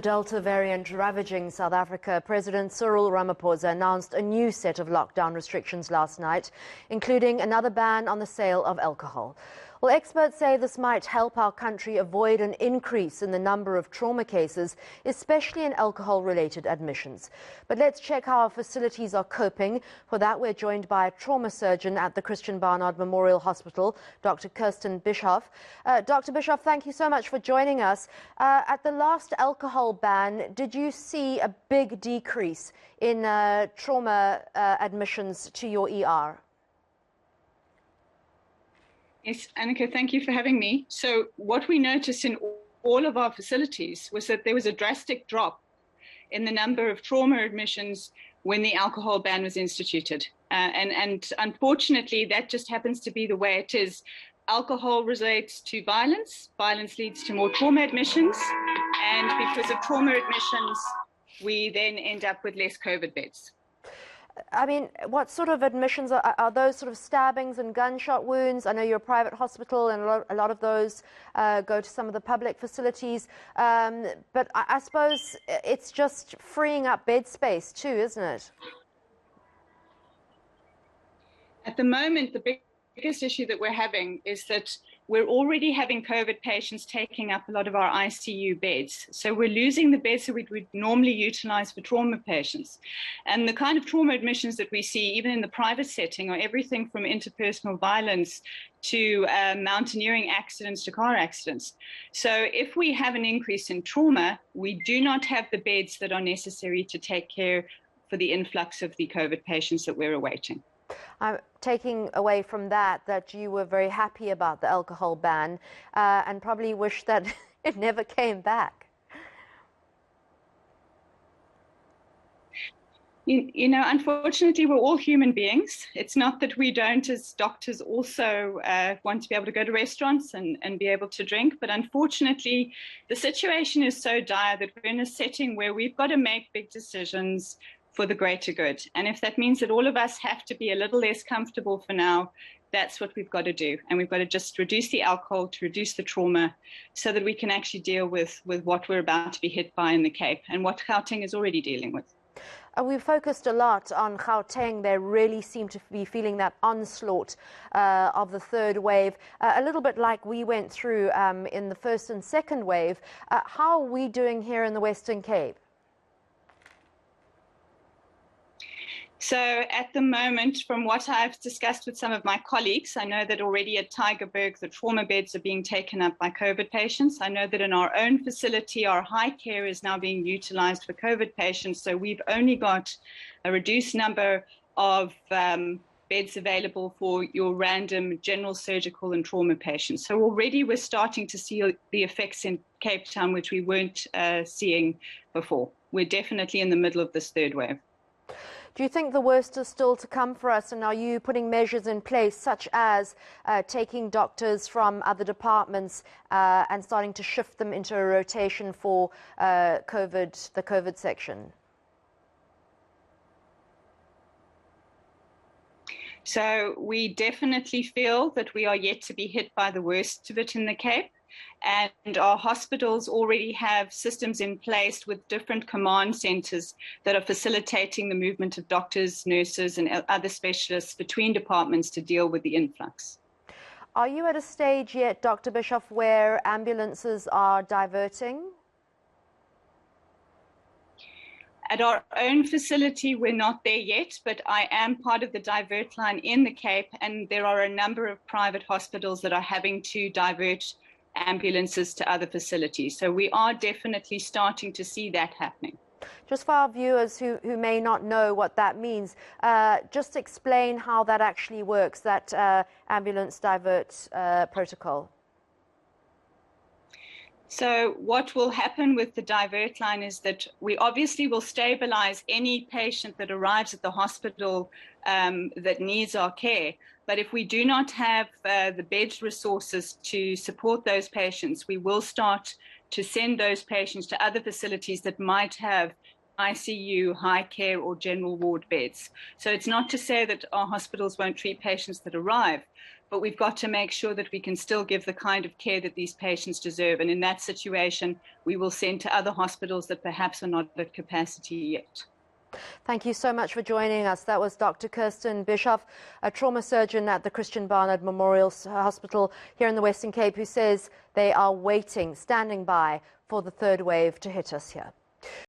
Delta variant ravaging South Africa, President Cyril Ramaphosa announced a new set of lockdown restrictions last night, including another ban on the sale of alcohol. Well, experts say this might help our country avoid an increase in the number of trauma cases, especially in alcohol-related admissions. But let's check how our facilities are coping. For that, we're joined by a trauma surgeon at the Christian Barnard Memorial Hospital, Dr. Kirsten Bischoff. Dr. Bischoff, thank you so much for joining us. At the last alcohol ban, did you see a big decrease in trauma admissions to your ER? Yes, eNCA, thank you for having me. So what we noticed in all of our facilities was that there was a drastic drop in the number of trauma admissions when the alcohol ban was instituted. And unfortunately, that just happens to be the way it is. Alcohol relates to violence. Violence leads to more trauma admissions. And because of trauma admissions, we then end up with less COVID beds. I mean, what sort of admissions are those? Sort of stabbings and gunshot wounds? I know you're a private hospital, and a lot of those go to some of the public facilities. But I suppose it's just freeing up bed space too, isn't it? At the moment, the biggest issue that we're having is that we're already having COVID patients taking up a lot of our ICU beds. So we're losing the beds that we'd normally utilize for trauma patients. And the kind of trauma admissions that we see, even in the private setting, are everything from interpersonal violence to mountaineering accidents to car accidents. So if we have an increase in trauma, we do not have the beds that are necessary to take care for the influx of the COVID patients that we're awaiting. I'm taking away from that you were very happy about the alcohol ban and probably wish that it never came back. You know, unfortunately, we're all human beings. It's not that we don't, as doctors, also want to be able to go to restaurants and be able to drink. But unfortunately, the situation is so dire that we're in a setting where we've got to make big decisions for the greater good. And if that means that all of us have to be a little less comfortable for now, that's what we've got to do. And we've got to just reduce the alcohol, to reduce the trauma, so that we can actually deal with what we're about to be hit by in the Cape and what Gauteng is already dealing with. We've focused a lot on Gauteng. They really seem to be feeling that onslaught of the third wave, a little bit like we went through in the first and second wave. How are we doing here in the Western Cape? So at the moment, from what I've discussed with some of my colleagues, I know that already at Tygerberg, the trauma beds are being taken up by COVID patients. I know that in our own facility, our high care is now being utilized for COVID patients. So we've only got a reduced number of beds available for your random general surgical and trauma patients. So already we're starting to see the effects in Cape Town, which we weren't seeing before. We're definitely in the middle of this third wave. Do you think the worst is still to come for us, and are you putting measures in place such as taking doctors from other departments and starting to shift them into a rotation for the COVID section? So we definitely feel that we are yet to be hit by the worst of it in the Cape. And our hospitals already have systems in place with different command centers that are facilitating the movement of doctors, nurses, and other specialists between departments to deal with the influx. Are you at a stage yet, Dr. Bischoff, where ambulances are diverting? At our own facility, we're not there yet, but I am part of the divert line in the Cape, and there are a number of private hospitals that are having to divert ambulances to other facilities. So we are definitely starting to see that happening. Just for our viewers who may not know what that means, just explain how that actually works, that ambulance divert protocol. So what will happen with the divert line is that we obviously will stabilize any patient that arrives at the hospital that needs our care. But if we do not have the bed resources to support those patients, we will start to send those patients to other facilities that might have ICU, high care, or general ward beds. So it's not to say that our hospitals won't treat patients that arrive, but we've got to make sure that we can still give the kind of care that these patients deserve. And in that situation, we will send to other hospitals that perhaps are not at capacity yet. Thank you so much for joining us. That was Dr. Kirsten Bischoff, a trauma surgeon at the Christian Barnard Memorial Hospital here in the Western Cape, who says they are waiting, standing by for the third wave to hit us here.